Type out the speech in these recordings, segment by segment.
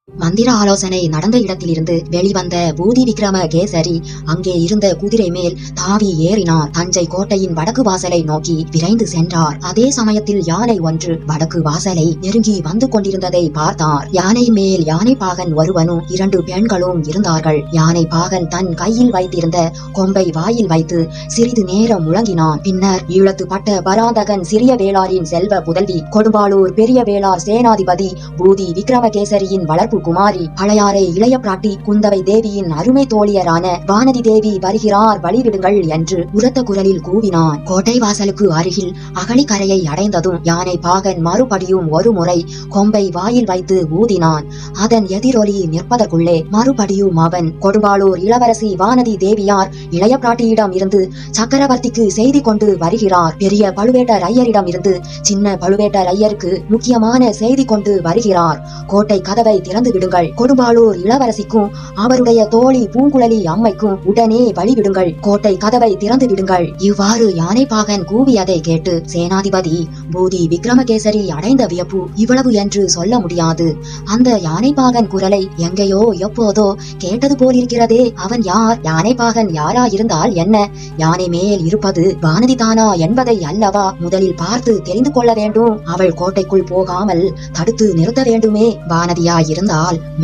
மந்திர ஆலோசனை நடந்த இடத்திலிருந்து வெளிவந்த பூதி விக்ரமகேசரி அங்கே இருந்த குதிரை மேல் தாவி ஏறினார். தஞ்சை கோட்டையின் வடக்கு வாசலை நோக்கி விரைந்து சென்றார். அதே சமயத்தில் யானை ஒன்று வடக்கு வாசலை நெருங்கி வந்து கொண்டிருந்ததை பார்த்தார். யானையின் மேல் யானை பாகன் ஒருவனும் 2 பெண்களும் இருந்தார்கள். யானை பாகன் தன் கையில் வைத்திருந்த கொம்பை வாயில் வைத்து சிறிது நேரம் முழங்கினான். பின்னர் ஈழத்து பட்ட பராந்தகன் சிறிய வேளாரின் செல்வ புதல்வி, கொடும்பாளூர் பெரிய வேளார் சேனாதிபதி பூதி விக்ரமகேசரியின் வளர்ப்பு குமாரி, பழையாறை இளைய பிராட்டி குந்தவை தேவியின் அருமை தோழியரான வானதி தேவி வருகிறார், வழிவிடுங்கள் என்று உரத்த குரலில் கூவினான். கோட்டை வாசலுக்கு அருகில் அகழிக்கரையை அடைந்ததும் யானை பாகன் மறுபடியும் ஒரு முறை கொம்பை வாயில் வைத்து ஊதினான். அதன் எதிரொலி நிற்பதற்குள்ளே மறுபடியும் அவன், கொடும்பாளூர் இளவரசி வானதி தேவியார் இளைய பிராட்டியிடம் இருந்து சக்கரவர்த்திக்கு செய்தி கொண்டு வருகிறார். பெரிய பழுவேட்டரையரிடம் இருந்து சின்ன பழுவேட்டரையருக்கு முக்கியமான செய்தி கொண்டு வருகிறார். கோட்டை கதவை திறந்து விடுங்கள். கொடும்பாளூர் இளவரசிக்கும் அவருடைய தோழி பூங்குழலி அம்மைக்கும் உடனே வழிவிடுங்கள். கோட்டை கதவை திறந்து விடுங்கள். இவ்வாறு யானைப்பாகன் கூவியதை கேட்டு சேனாதிபதி பூதி விக்ரமகேசரி அடைந்த வியப்பு இவ்வளவு என்று சொல்ல முடியாது. அந்த யானைப்பாகன் குரலை எங்கேயோ எப்போதோ கேட்டது போலிருக்கிறதே. அவன் யார்? யானைப்பாகன் யாராயிருந்தால் என்ன? யானை மேல் இருப்பது வானதி தானா என்பதை அல்லவா முதலில் பார்த்து தெரிந்து கொள்ள வேண்டும். அவள் கோட்டைக்குள் போகாமல் தடுத்து நிறுத்த வேண்டுமே. வானதியாயிருந்தால்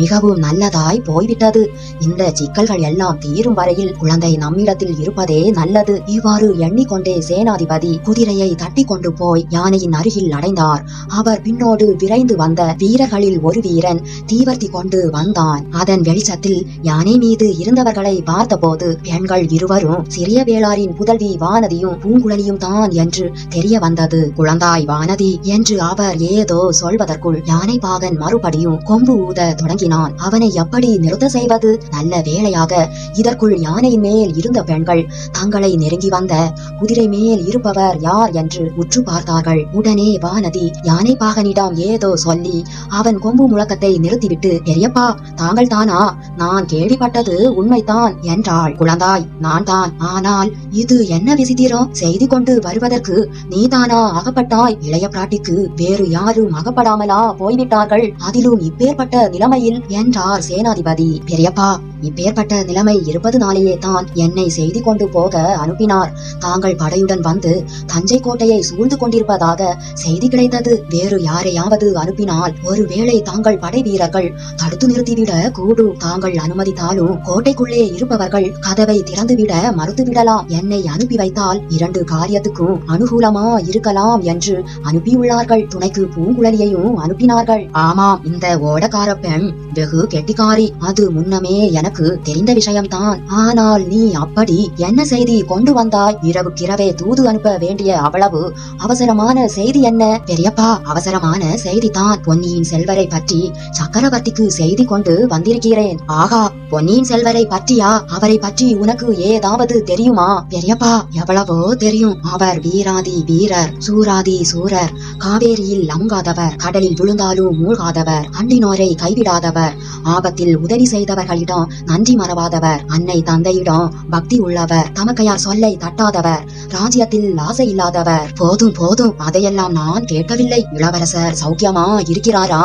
மிகவும் நல்லதாய் போய்விட்டது. இந்த சிக்கல்கள் எல்லாம் தீரும் வரையில் குழந்தை நம்மிடத்தில் இருப்பதே நல்லது. இவ்வாறு எண்ணிக்கொண்டே சேனாதிபதி குதிரையை தட்டி கொண்டு போய் யானையின் அருகில் அடைந்தார். அவர் பின்னோடு விரைந்து வந்த வீரர்களில் ஒரு வீரன் தீவர்த்தி கொண்டு வந்தான். அதன் வெளிச்சத்தில் யானை மீது இருந்தவர்களை பார்த்தபோது பெண்கள் இருவரும் சிறிய வேளாரின் புதல்வி வானதியும் பூங்குழலியும் தான் என்று தெரிய வந்தது. குழந்தாய் வானதி என்று அவர் ஏதோ சொல்வதற்குள் யானை பாகன் மறுபடியும் கொம்பு ஊத தொடங்கினான். அவனை எப்படி நிறுத்த செய்வது? நல்ல வேளையாக இதற்குள் யானையின் மேல் இருந்த பெண்கள் தங்களை நெருங்கி வந்த குதிரை மேல் இருப்பவர் யார் என்று உற்று பார்த்தார்கள். உடனே வானதி யானை பாகனிடம் ஏதோ சொல்லி அவன் கொம்பு முழக்கத்தை நிறுத்திவிட்டு, பெரியப்பா தாங்கள் தானா? நான் கேள்விப்பட்டது உண்மைதான் என்றாள். குழந்தாய், நான் தான். ஆனால் இது என்ன விசித்திரம்? செய்தி கொண்டு வருவதற்கு நீதானா அகப்பட்டாய்? இளைய பிராட்டிக்கு வேறு யாரும் அகப்படாமலா போய்விட்டார்கள்? அதிலும் இப்பேற்பட்ட நிலைமையில் என்றார் சேனாதிபதி. பெரியப்பா, இப்பேற்பட்ட நிலைமை இருப்பதுனாலேயே தான் என்னை செய்தி கொண்டு போக அனுப்பினார். தாங்கள் படையுடன் வந்து தஞ்சை கோட்டையை சூழ்ந்து கொண்டிருப்பதாக செய்தி கிடைத்தது. வேறு யாரையாவது அனுப்பினால் ஒருவேளை தாங்கள் படை வீரர்கள் தடுத்து நிறுத்திவிட கூடும். தாங்கள் அனுமதித்தாலும் கோட்டைக்குள்ளே இருப்பவர்கள் கதவை திறந்துவிட மறுத்துவிடலாம். என்னை அனுப்பி வைத்தால் 2 காரியத்துக்கும் அனுகூலமா இருக்கலாம் என்று அனுப்பியுள்ளார்கள். துணைக்கு பூங்குழலியையும் அனுப்பினார்கள். ஆமாம், இந்த ஓடக்கார பெண் வெகு கெட்டிக்காரி. அது முன்னமே எனக்கு தெரிந்த விஷயம்தான். ஆனால் நீ அப்படி என்ன செய்தி கொண்டு வந்தாய்? இரவுக்கிரவே தூது அனுப்ப வேண்டிய அவ்வளவு அவசரமான செய்தி என்ன? பெரியப்பா, அவசரமான செய்தி தான். பொன்னியின் செல்வரை பற்றி சக்கரவர்த்திக்கு செய்தி கொண்டு வந்திருக்கிறேன். ஆகா, பொன்னியின் செல்வரை பற்றியா? அவரை பற்றி உனக்கு ஏதாவது தெரியுமா? பெரியப்பா, எவ்வளவோ தெரியும். அவர் வீராதி வீரர், சூராதி சூரர், காவேரியில் அமுங்காதவர், கடலில் விழுந்தாலும் மூழ்காதவர், அண்டினோரை கைவிடாதவர், ஆபத்தில் உதவி செய்தவர்களிடம் நன்றி மறவாதவர், அன்னை தந்தையிடம் பக்தி உள்ளவர், தமக்கையார் சொல்லை தட்டாதவர், ராஜ்யத்தில் ஆசை இல்லாதவர். போதும் போதும், அதையெல்லாம் நான் கேட்கவில்லை. இளவரசர் சௌக்கியமா இருக்கிறாரா?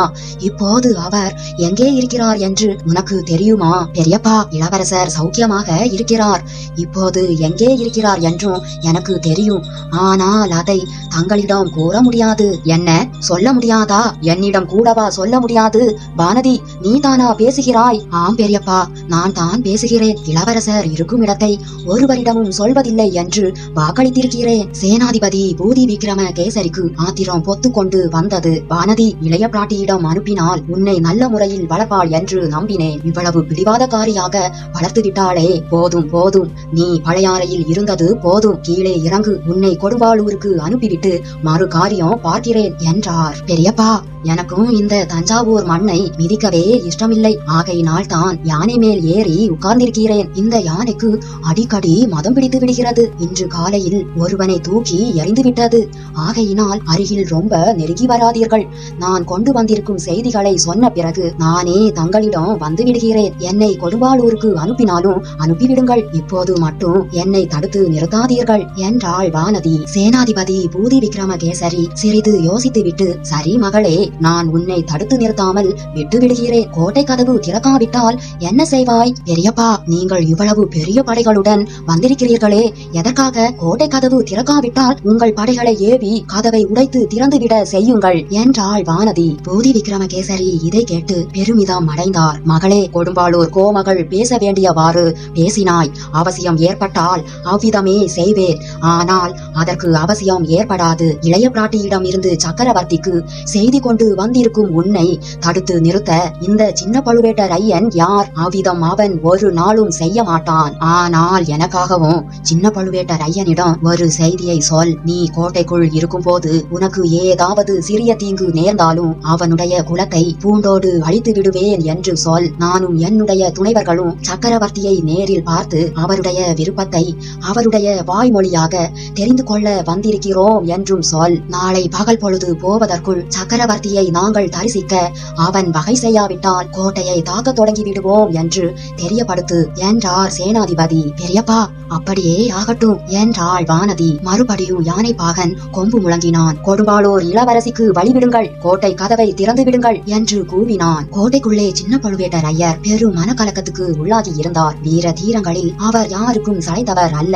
இப்போது அவர் எங்கே இருக்கிறார் என்று உனக்கு தெரியுமா? பெரியப்பா, இளவரசர் சௌக்கியமாக இருக்கிறார். இப்போது எங்கே இருக்கிறார் என்றும் எனக்கு தெரியும். ஆனால் அதை தங்களிடம் கூற முடியாது. என்ன சொல்ல முடியாதா? என்னிடம் கூடவா சொல்ல முடியாது? வானதி, நீ தானா பேசுகிறாய்? ஆம் பெரியப்பா, நான் தான் பேசுகிறேன். இளவரசர் இருக்கும் இடத்தை ஒருவரிடமும் சொல்வதில்லை என்று வாக்களித்திருக்கிறேன். சேனாதிபதி பூதி விக்ரமகேசரிக்கு ஆத்திரம் பொத்து கொண்டு வந்தது. வானதி இளைய பிராட்டியிடம் அனுப்பினால் உன்னை நல்ல முறையில் வளர்ப்பாள் என்று நம்பினேன். இவ்வளவு பிடிவாதக்காரியாக வளர்த்து விட்டாளே. போதும் போதும், நீ பழையாறையில் இருந்தது போதும். கீழே இறங்கு. உன்னை கொடும்பாளூருக்கு அனுப்பிவிட்டு மறு காரியம் பார்க்கிறேன் என்றார். பெரியப்பா, எனக்கும் இந்த தஞ்சாவூர் மண்ணை மிதிக்கவே இஷ்டமில்லை. ஆகையினால் தான் யானை மேல் ஏறி உட்கார்ந்திருக்கிறேன். இந்த யானைக்கு அடிக்கடி மதம் பிடித்து விடுகிறது. இன்று காலையில் ஒருவனை தூக்கி எறிந்து விட்டது. ஆகையினால் அருகில் ரொம்ப நெருங்கி வராதீர்கள். நான் கொண்டு வந்திருக்கும் செய்திகளை சொன்ன பிறகு நானே தங்களிடம் வந்து விடுகிறேன். என்னை கொடும்பாளூருக்கு அனுப்பினாலும் அனுப்பிவிடுங்கள். இப்போது மட்டும் என்னை தடுத்து நிறுத்தாதீர்கள் என்றாள் வானதி. சேனாதிபதி பூதி விக்ரமகேசரி சிறிது யோசித்துவிட்டு, சரி மகளே, நான் உன்னை தடுத்து நிறுத்தாமல் விட்டு விடுகிறேன். கோட்டை கதவு திறக்காவிட்டால் என்ன செய்வாய்? பெரியப்பா, நீங்கள் இவ்வளவு பெரிய படைகளுடன் வந்திருக்கிறீர்களே, எதற்காக? கோட்டை கதவு திறக்காவிட்டால் உங்கள் படைகளை ஏவி கதவை உடைத்து திறந்துவிட செய்யுங்கள் என்றாள் வானதி. பூதி விக்ரமகேசரி இதை கேட்டு பெருமிதம் அடைந்தார். மகளே, கொடும்பாளூர் கோமகள் பேச வேண்டியவாறு பேசினாய். அவசியம் ஏற்பட்டால் அவ்விதமே செய்வேன். ஆனால் அதற்கு அவசியம் ஏற்படாது. இளைய பிராட்டியிடம் இருந்து சக்கரவர்த்திக்கு செய்தி கொண்டு வந்திருக்கும் உன்னை தடுத்து நிறுத்த இந்த சின்ன பழுவேட்டரையன் யார்? அவ்விதம் அவன் ஒரு நாளும் செய்ய மாட்டான். ஆனால் எனக்காகவும் சின்ன பழுவேட்டரையனிடம் ஒரு செய்தியை சொல். நீ கோட்டைக்குள் இருக்கும் போது உனக்கு ஏதாவது சிறிய தீங்கு நேர்ந்தாலும் அவனுடைய குலத்தை பூண்டோடு அழித்து விடுவேன் என்று சொல். நானும் என்னுடைய துணைவர்களும் சக்கரவர்த்தியை நேரில் பார்த்து அவருடைய விருப்பத்தை அவருடைய வாய்மொழியாக தெரிந்து கொள்ள வந்திருக்கிறோம் என்றும் சொல். நாளை பகல் பொழுது போவதற்குள் சக்கரவர்த்தியை நாங்கள் தரிசிக்க அவன் வகை செய்யாவிட்டால் கோட்டையை தாக்க தொடங்கி விடுவோம் என்று தெரியப்படுத்து என்றார் சேனாதிபதி. பெரியப்பா, அப்படியே ஆகட்டும் என்றாள் வானதி. மறுபடியும் யானை பாகன் கொம்பு முழங்கினான். கொடும்பாளூர் இளவரசிக்கு வழிவிடுங்கள், கோட்டை கதவை திறந்து விடுங்கள் என்று கூவினான். கோட்டைக்குள்ளே சின்ன பழுவேட்டரையர் பெரும் மனக்கலக்கத்துக்கு உள்ளாகி இருந்தார். வீர தீரங்களில் அவர் யாருக்கும் சளைத்தவர் அல்ல.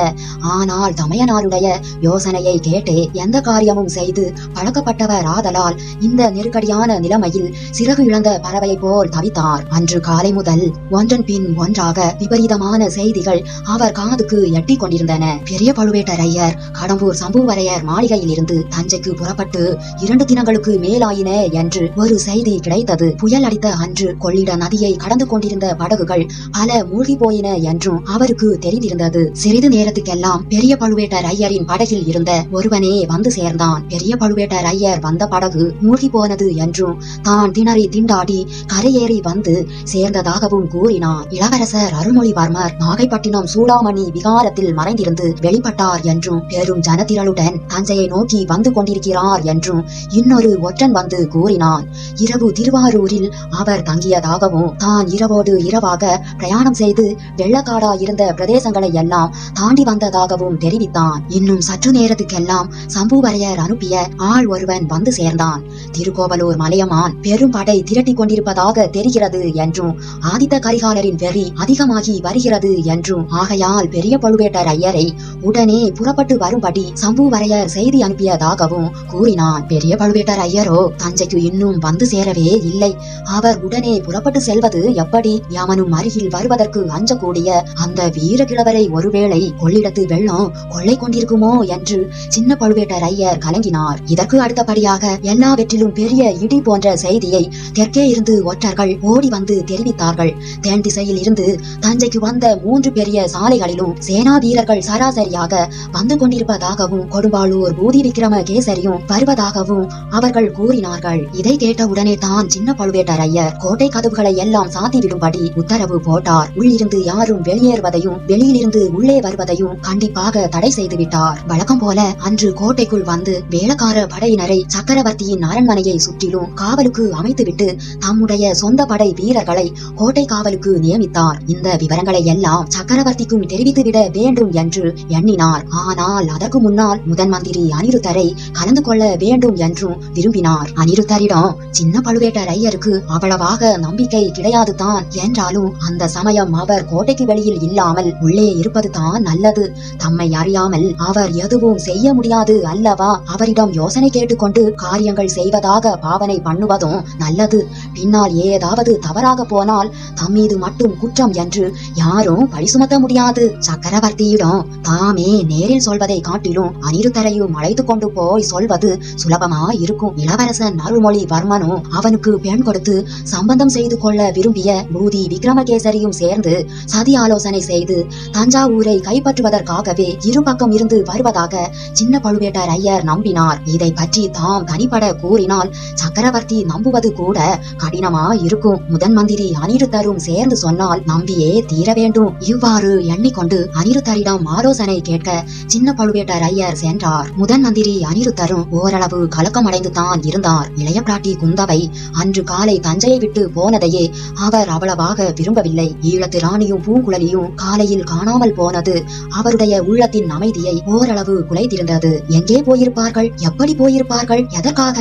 ஆனால் தமையனாருடைய யோசனையை கேட்டே எந்த காரியமும் செய்து பழக்கப்பட்டவர் ஆதலால் இந்த நெருக்கடியான நிலைமையில் சிறகு இழந்த பறவை போல் தவித்தார். அன்று காலை முதல் ஒன்றன் பின் ஒன்றாக விபரீதமான செய்திகள் அவர் காதுக்கு எட்டி கொண்டிருந்தன. பெரிய பழுவேட்டரையர் கடம்பூர் சம்புவரையர் மாளிகையில் இருந்து தஞ்சைக்கு புறப்பட்டு 2 தினங்களுக்கு மேலாயின என்று ஒரு செய்தி கிடைத்தது. புயல் அடித்த அன்று கொள்ளிட நதியை கடந்து கொண்டிருந்த படகுகள் பல மூழ்கி போயின என்றும் அவருக்கு தெரிந்திருந்தது. சிறிது நேரத்துக்கெல்லாம் பெரிய பழுவேட்டரையரின் படகில் இருந்த ஒருவனே வந்து சேர்ந்தான். பெரிய பழுவேட்டரையர் வந்த படகு மூழ்கி போனது என்றும் தான் திணறி திண்டாடி கரையேறி வந்து சேர்ந்ததாகவும் கூறினார். இளவரசர் அருள்மொழிவர்மர் நாகைப்பட்டினம் சூடாமணி விகாரத்தில் மறைந்திருந்து வெளிப்பட்டார் என்றும் பெரும் ஜனத்திரளுடன் தஞ்சையை நோக்கி வந்து கொண்டிருக்கிறார் என்றும் இன்னொரு ஒற்றன் வந்து கூறினான். இரவு திருவாரூரில் அவர் தங்கியதாகவும் தான் இரவோடு இரவாக பிரயாணம் செய்து வெள்ளக்காடா இருந்த பிரதேசங்களை எல்லாம் தாண்டி வந்ததாகவும் தெரிவித்தான். இன்னும் சற்று நேரத்துக்கெல்லாம் சம்புவரையர் அனுப்பிய ஆள் ஒருவன் வந்து சேர்ந்தான். திருக்கோவலூர் மலையமான் பெரும் படை திரட்டி கொண்டிருப்பதாக தெரிகிறது என்றும் ஆதித்த கரிகாலரின் வெறி அதிகமாகி வருகிறது என்றும் ஆகையால் பெரிய பழுவேட்டரையரை உடனே புறப்பட்டு வரும்படி சம்புவரையர் செய்தி அனுப்பியதாகவும் கூறினான். பெரிய பழுவேட்டரையரோ தஞ்சைக்கு இன்னும் வந்து சேரவே இல்லை. அவர் உடனே புறப்பட்டு செல்வது எப்படி? யமனும் அருகில் வருவதற்கு அஞ்சக்கூடிய அந்த வீரகிழவரை ஒருவேளை கொள்ளிடத்து வெள்ளம் கொள்ளை கொண்டிருக்குமோ என்று சின்ன பழுவேட்டரையர் கலங்கினார். இதற்கு அடுத்தபடியாக எல்லாவற்றிலும் பெரிய இடி போன்ற செய்தியை தெற்கே இருந்து ஒற்றர்கள் ஓடி வந்து தெரிவித்தார்கள். தென் திசையில் இருந்து தஞ்சைக்கு வந்த 3 பெரிய சாலைகளிலும் சேனா வீரர்கள் சராசரியாக வந்து கொண்டிருப்பதாகவும் கொடும்பாளூர் பூதி விக்ரமகேசரியும் வருவதாகவும் அவர்கள் கூறினார்கள். இதை கேட்ட உடனே தான் சின்ன பழுவேட்டரையர் கோட்டை கதவுகளை எல்லாம் சாத்திவிடும்படி உத்தரவு போட்டார். உள்ளிருந்து யாரும் வெளியேறுவதையும் வெளியிலிருந்து உள்ளே வருவதையும் கண்டிப்பாக தடை செய்துவிட்டார். வழக்கம் போல அன்று கோட்டைக்குள் வந்து வேளக்கார படையினரை சக்கரவர்த்தியின் அரண்மனையை சுற்றிலும் காவலுக்கு அமைத்துவிட்டு தம்முடைய சொந்த படை வீரர்களை கோட்டை காவலுக்கு நியமித்தார். இந்த விவரங்களை எல்லாம் சக்கரவர்த்திக்கும் தெரிவித்துவிட வேண்டும் என்று எண்ணினார். ஆனால் அதற்கு முன்னால் முதன் மந்திரி அனிருத்தரை கலந்து கொள்ள வேண்டும் என்றும் விரும்பினார். அனிருத்தரிடம் சின்ன பழுவேட்டரையருக்கு அவ்வளவாக நம்பிக்கை கிடையாது தான் என்றாலும் அந்த சமயம் அவர் கோட்டைக்கு வெளியில் இல்லாமல் உள்ளே இருப்பது தான் நல்லது. தம்மை அறியாமல் அவர் எதுவும் செய்ய முடியாது அல்லவா? அவரிடம் யோசனை கேட்டுக்கொண்டு காரியங்கள் செய்வதாக பாவனை பண்ணுவதும் நல்லது. பின்னால் ஏதாவது தவறாக போனால் தம்மீது மட்டும் குற்றம் என்று யாரும் பழி சுமத்த முடியாது. சக்கரவர்த்தியிடம் தாமே நேரில் சொல்வதை காட்டிலும் அனிருத்தரையும் அழைத்து கொண்டு போய் சொல்வது சுலபமா இருக்கும். இளவரசன் அருள்மொழிவர்மனும் அவனுக்கு பெண் கொடுத்து சம்பந்தம் செய்து கொள்ள விரும்பிய பூதி விக்ரமகேசரியும் சேர்ந்து சதி ஆலோசனை செய்து தஞ்சாவூரை கைப்பற்றுவதற்காகவே இரு பக்கம் இருந்து வருவதாக சின்ன பழுவேட்டரையர் நம்பினார். இதை பற்றி தாம் தனிப்பட கூறினால் சக்கரவர்த்தி நம்புவது கூட கடினமா இருக்கும். முதன் மந்திரி அனிருத்தரும் சேர்ந்து சொன்னால் நம்பியே தீர வேண்டும். இவ்வாறு எண்ணிக்கொண்டு அனிருத்தரிடம் ஆலோசனை கேட்க சின்ன பழுவேட்டரையர் சென்றார். முதன் மந்திரி அனிருத்தரும் ஓரளவு கலக்கம் அடைந்து தான் இருந்தார். இளைய பிராட்டி குந்தவை அன்று காலை தஞ்சையை விட்டு போனதையே அவர் அவ்வளவாக விரும்பவில்லை. ஈழத்து ராணியும் பூங்குழலியும் காலையில் காணாமல் போனது அவருடைய உள்ளத்தின் அமைதியை ஓரளவு குலைத்திருந்தது. எங்கே போயிருப்பார்கள், எப்படி போயிருப்பார்கள், எதற்காக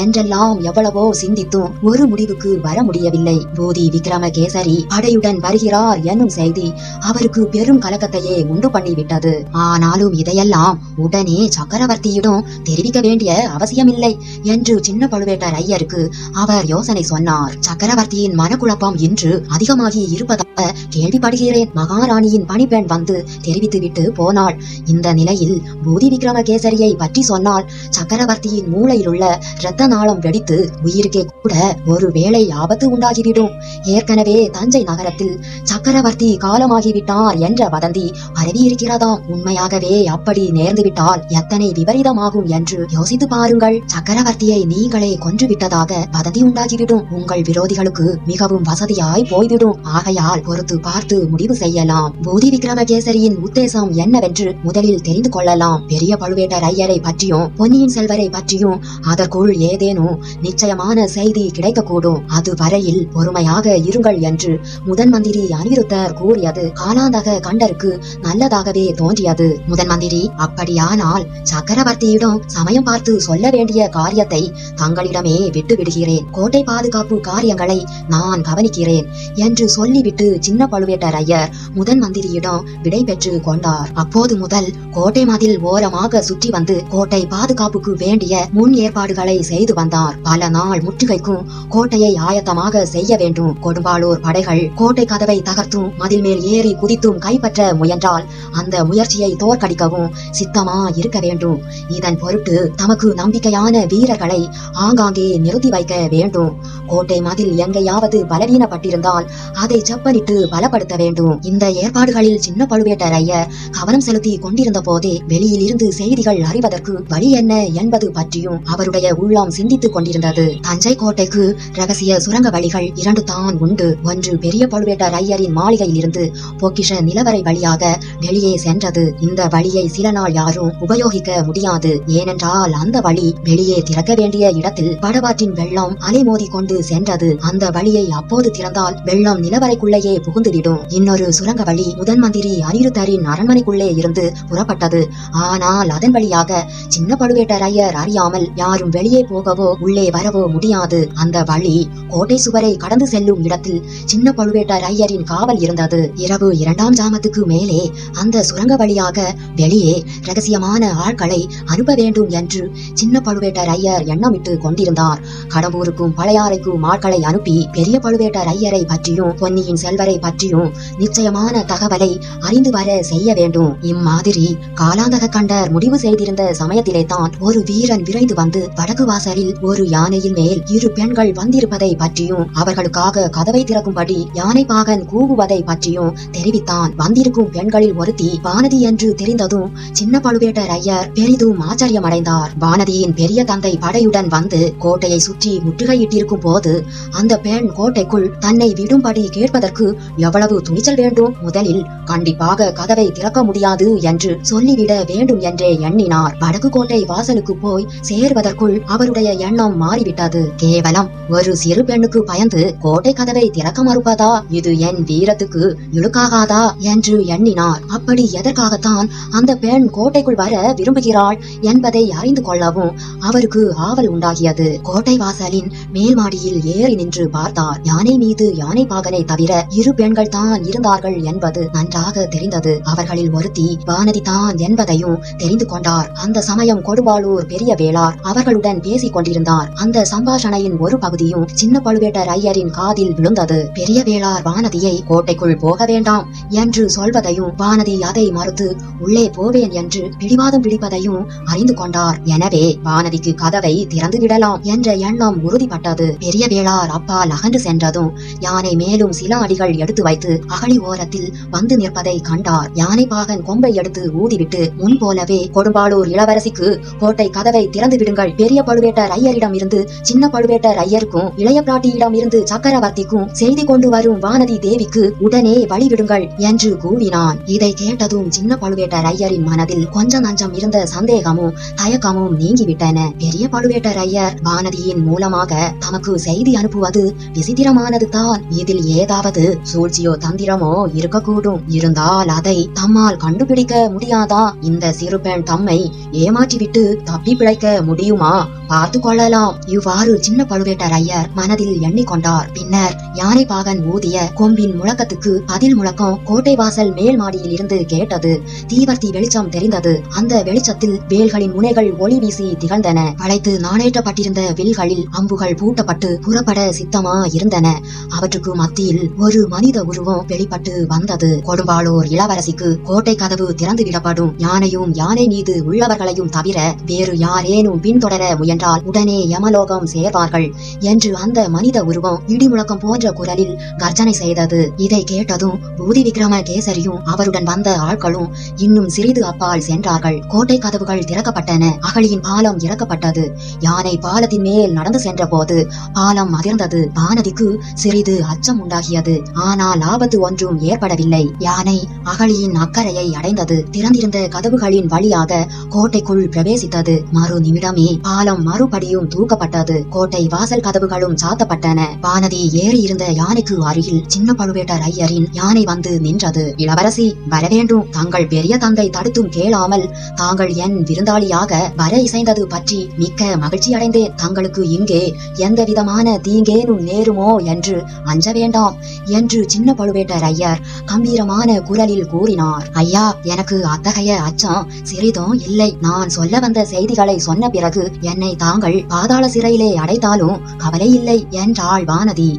என்ற என்றெல்லாம் எவ்வளவோ சிந்தித்தும் ஒரு முடிவுக்கு வர முடியவில்லை. பூதி விக்ரமகேசரி படையுடன் வருகிறார் என்னும் செய்தி அவருக்கு பெரும் கலக்கத்தையே உண்டு பண்ணிவிட்டது. ஆனாலும் இதையெல்லாம் உடனே சக்கரவர்த்தியிடம் தெரிவிக்க வேண்டிய அவசியமில்லை என்று சின்ன பழுவேட்டரையருக்கு அவர் யோசனை சொன்னார். சக்கரவர்த்தியின் மனக்குழப்பம் இன்று அதிகமாகி இருப்பதாக கேள்விப்படுகிறேன். மகாராணியின் பணிப்பெண் வந்து தெரிவித்துவிட்டு போனாள். இந்த நிலையில் பூதி விக்ரமகேசரியை பற்றி சொன்னால் சக்கரவர்த்தியின் மூளையில் உள்ள இரத்த நாளம் வெடித்து உயிருக்கே கூட ஒரு வேளை ஆபத்து உண்டாகிவிடும். ஏற்கனவே தஞ்சை நகரத்தில் சக்கரவர்த்தி காலமாகிவிட்டார் என்ற வதந்தி பரவி இருக்கிறதாம். உண்மையாகவே அப்படி நேர்ந்துவிட்டால் எத்தனை விபரீதமாகும் என்று யோசித்து பாருங்கள். சக்கரவர்த்தியை நீங்களே கொன்று விட்டதாக வதந்தி உண்டாகிவிடும். உங்கள் விரோதிகளுக்கு மிகவும் வசதியாய் போய்விடும். ஆகையால் பொறுத்து பார்த்து முடிவு செய்யலாம். பூதி விக்ரமகேசரியின் உத்தேசம் என்னவென்று முதலில் தெரிந்து கொள்ளலாம். பெரிய பழுவேட்டரையரை பற்றியும் பொன்னியின் செல்வரை பற்றியும் அதற்குள் ஏதேனும் நிச்சயமான செய்தி கிடைக்கக்கூடும். அது வரையில் பொறுமையாக இருங்கள் என்று முதன் மந்திரி அனிருத்தர் கூறியது காலாந்தக கண்டருக்கு நல்லதாகவே தோன்றியது. முதன் மந்திரி, அப்படியானால் சக்கரவர்த்தியிடம் சமயம் பார்த்து சொல்ல வேண்டிய காரியத்தை தங்களிடமே விட்டு விடுகிறேன். கோட்டை பாதுகாப்பு காரியங்களை நான் கவனிக்கிறேன் என்று சொல்லிவிட்டு சின்ன பழுவேட்டரையர் முதன் மந்திரியிடம் விடை பெற்று கொண்டார். அப்போது முதல் கோட்டை மதில் ஓரமாக சுற்றி வந்து கோட்டை பாதுகாப்புக்கு வேண்டிய முன் ஏற்பாடுகளை செய்து வந்தார். பல நாள் முற்றுகைக்கும் கோட்டையை ஆயத்தமாக செய்ய வேண்டும். கொடும்பாளூர் படைகள் கோட்டை கதவை தகர்த்தும் மதில் மேல் ஏறி குதித்தும் கைப்பற்ற முயன்றால் அந்த முயற்சியை தோற்கடிக்கவும் சித்தமா இருக்க வேண்டும். இதன் பொருட்டு தமக்கு நம்பிக்கையான வீரர்களை ஆங்காங்கே நிறுத்தி வைக்க வேண்டும். கோட்டை மதில் எங்கேயாவது பலவீனப்பட்டிருந்தால் அதை செப்பனிட்டு பலப்படுத்த வேண்டும். இந்த ஏற்பாடுகளில் சின்ன பழுவேட்டரையர் கவனம் செலுத்தி கொண்டிருந்த போதே வெளியில் இருந்து செய்திகள் அறிவதற்கு வழி என்ன என்பது பற்றியும் அவருடைய உள்ளம் சிந்தித்துக் கொண்டிருந்தது. தஞ்சை கோட்டைக்கு ரகசிய சுரங்க வழிகள் 2 தான் உண்டு. ஒன்று பெரிய பழுவேட்டரையரின் மாளிகையில் இருந்து பொக்கிஷ நிலவரை வழியாக வெளியே சென்றது. இந்த வழியை சில நாள் யாரும் உபயோகிக்க முடியாது. ஏனென்றால் அந்த வழி வெளியே திறக்க வேண்டிய இடத்தில் வடவாற்றின் வெள்ளம் அலைமோதி கொண்டு சென்றது. அந்த வழியை அப்போது திறந்தால் வெள்ளம் நிலவரைக்குள்ளேயே புகுந்துவிடும். இன்னொரு சுரங்க வழி முதன் மந்திரி அனிருத்தரின் அரண்மனைக்குள்ளே இருந்து புறப்பட்டது. ஆனால் அதன் வழியாக சின்ன பழுவேட்டரையர் அறியாமல் யாரும் வெளியே போகவோ உள்ளே வரவோ முடியாது. அந்த வழி கோட்டை சுவரை கடந்து செல்லும் இடத்தில் சின்ன பழுவேட்டரையரின் காவல் இருந்தது. இரவு 2ஆம் ஜாமத்துக்கு மேலே அந்த சுரங்க வழியாக வெளியே ரகசியமான ஆட்களை அனுப்ப வேண்டும் என்று சின்ன பழுவேட்டரையர் எண்ணமிட்டு கொண்டிருந்தார். கடம்பூருக்கும் பழையாறைக்கும் ஆட்களை அனுப்பி பெரிய பழுவேட்டரையரை பற்றியும் பொன்னியின் செல்வரை பற்றியும் நிச்சயமான தகவலை அறிந்து வர செய்ய வேண்டும். இம்மாதிரி காலாந்தக கண்டர் முடிவு செய்திருந்த சமயத்திலே தான் ஒரு வீரன் விரைந்து வந்து வடக்கு வாசலில் ஒரு யானையின் மேல் 2 பெண்கள் வந்திருப்பதை பற்றியும் அவர்களுக்காக கதவை திறக்கும்படி யானை பாகன் கூவுவதை பற்றியும் தெரிவித்தான். வந்திருக்கும் பெண்களில் ஒருத்தி வானதி என்று தெரிந்ததும் சின்ன பழுவேட்டரையர் பெரிதும் ஆச்சரியமடைந்தார். வானதியின் பெரிய தந்தை படையுடன் வந்து கோட்டையை சுற்றி முற்றுகையிட்டிருக்கும் போது அந்த பெண் கோட்டைக்குள் தன்னை விடும்படி கேட்பதற்கு எவ்வளவு துணிச்சல் வேண்டும். முதலில் கண்டிப்பாக கதவை திறக்க முடியாது என்று சொல்லிவிட வேண்டும் என்றே எண்ணினார். வடக்கு கோட்டை வாசலுக்கு போய் சேர்வதற்குள் அவருடைய எண்ணம் மாறிவிட்டது. கேவலம் ஒரு சிறு பெண்ணுக்கு பயந்து கோட்டை கதவை திறக்க மறுப்பதா? இது என் வீரத்துக்கு இழுக்காகாதா என்று எண்ணினார். அப்படி எதற்காகத்தான் அந்த பெண் கோட்டைக்குள் வர விரும்புகிறாள் என்பதை அறிந்து கொள்ளவும் அவருக்கு ஆவல் உண்டாகியது. கோட்டை வாசலின் மேல் மாடியில் ஏறி நின்று பார்த்தார். யானை மீது யானை பாகனை தவிர 2 பெண்கள் தான் இருந்தார்கள் என்பது நன்றாக தெரிந்தது. அவர்களில் ஒருத்தி வானதி தான் என்பதையும் தெரிந்து கொண்டார். அந்த சமயம் கொடும்பாளூர் பெரிய வேளார் அவர்களுடன் பேசிக் கொண்டிருந்தார். அந்த சம்பாஷணையின் ஒரு பகுதியும் சின்ன பழுவேட்டரையரின் காதில் விழுந்தது. பெரிய வேளார் வானதியை கோட்டைக்குள் போக வேண்டாம் என்று சொல்வதையும் வானதி அதை மறுத்து உள்ளே போவேன் என்று பிடிவாதம் பிடிப்பதையும் அறிந்து கொண்டார். எனவே வானதிக்கு கதவை திறந்து விடலாம் என்ற எண்ணம் உறுதிப்பட்டது. பெரிய வேளார் அப்பால் அகன்று சென்றதும் யானை மேலும் சில அடிகள் எடுத்து வைத்து அகழி ஓரத்தில் வந்து நிற்பதை கண்டார். யானை பாகன் கொம்பை எடுத்து ஊதிவிட்டு முன் போலவே கொடும்பாளூர் இளவரசிக்கு கோட்டை கதவை திறந்து விடுங்கள், பெரிய பழுவேட்டரையரிடம் இருந்து சின்ன பழுவேட்டரையருக்கும் இளைய பிராட்டியிடம் இருந்து சக்கரவர்த்திக்கும் செய்தி கொண்டு வரும் வானதி தேவிக்கு உடனே வழிவிடுங்கள் என்று கூவினான். இதை கேட்டதும் சின்ன பழுவேட்டரையரின் மனதில் கொஞ்சம் நஞ்சம் இருந்த சந்தேகமும் தயக்கமும் நீங்கிவிட்டன. பெரிய பழுவேட்டரையர் வானதியின் மூலமாக தமக்கு செய்தி அனுப்புவது விசித்திரமானது தான். இதில் ஏதாவது சூழ்ச்சியோ தந்திரமோ இருக்கக்கூடும். இருந்தால் அதை தம்மால் கண்டுபிடிக்க முடியாதா? இந்த சிறு பெண் தம்மை ஏமாற்றிவிட்டு தப்பி பிழைக்க முடியுமா? பார்த்து கொள்ளலாம். இவ்வாறு சின்ன பழுவேட்டரையர் மனதில் எண்ணிக்கொண்டார். பின்னர் யானை பாகன் ஊதிய கொம்பின் முழக்கத்துக்கு பதில் முழக்கம் கோட்டை வாசல் மேல் மாடியில் இருந்து கேட்டது. தீவர்த்தி வெளிச்சம் தெரிந்தது. அந்த வெளிச்சத்தில் வேல்களின் முனைகள் ஒளி வீசி திகழ்ந்தன. வளைத்து நாணேற்றப்பட்டிருந்த வில்களில் அம்புகள் பூட்டப்பட்டு புறப்பட சித்தமா இருந்தன. அவற்றுக்கு மத்தியில் ஒரு மனித உருவம் வெளிப்பட்டு வந்தது. கொடும்பாளூர் இளவரசிக்கு கோட்டை கதவு திறந்து விடப்படும். யானையும் யானை மீது உள்ளவர்களையும் தவிர வேறு யாரேனும் பின்தொடர முயன்றால் உடனே யமலோகம் சேர்வார்கள் என்று அந்த மனித உருவம் இடி முழக்கம் போன்ற குரலில் கர்ஜனை செய்தது. இதை கேட்டதும் பூதி விக்ரம கேசரியும் அவருடன் வந்த ஆட்களும் இன்னும் சிறிது அப்பால் சென்றார்கள். கோட்டை கதவுகள் திறக்கப்பட்டன. அகழியின் பாலம் இறக்கப்பட்டது. யானை பாலத்தின் மேல் நடந்து சென்ற போது பாலம் அதிர்ந்தது. வானதிக்கு சிறிது அச்சம் உண்டாகியது. ஆனால் ஆபத்து ஒன்றும் ஏற்படவில்லை. யானை அகழியின் அக்கறையை அடைந்தது. திறந்திருந்த கதவுகளின் வழியாக கோட்டைக்குள் பிரவேசித்தது. மறு நிமிடமே பாலம் மறுபடியும் தூக்கப்பட்டது. கோட்டை வாசல் கதவுகளும் சாத்தப்பட்டன. வானதி ஏறி இருந்த யானைக்கு அருகில் சின்ன பழுவேட்டரையரின் யானை வந்து நின்றது. இளவரசி வரவேண்டும். தங்கள் பெரிய தந்தை தடுத்தும் கேளாமல் தாங்கள் என் விருந்தாளியாக வர இசைந்தது பற்றி மிக்க மகிழ்ச்சி அடைந்தேன். தங்களுக்கு இங்கே எந்த விதமான தீங்கேனும் நேருமோ என்று அஞ்ச வேண்டாம் என்று சின்ன பழுவேட்டரையர் கம்பீரமான குரலில் கூறினார். ஐயா, எனக்கு அத்தகைய அச்சம் சிறிதும் இல்லை. நான் சொல்ல வந்த செய்திகளை சொன்ன பிறகு என்னை தாங்கள் பாதாள சிறையிலே அடைத்தாலும் கவலை இல்லை என்றாள் வானதி.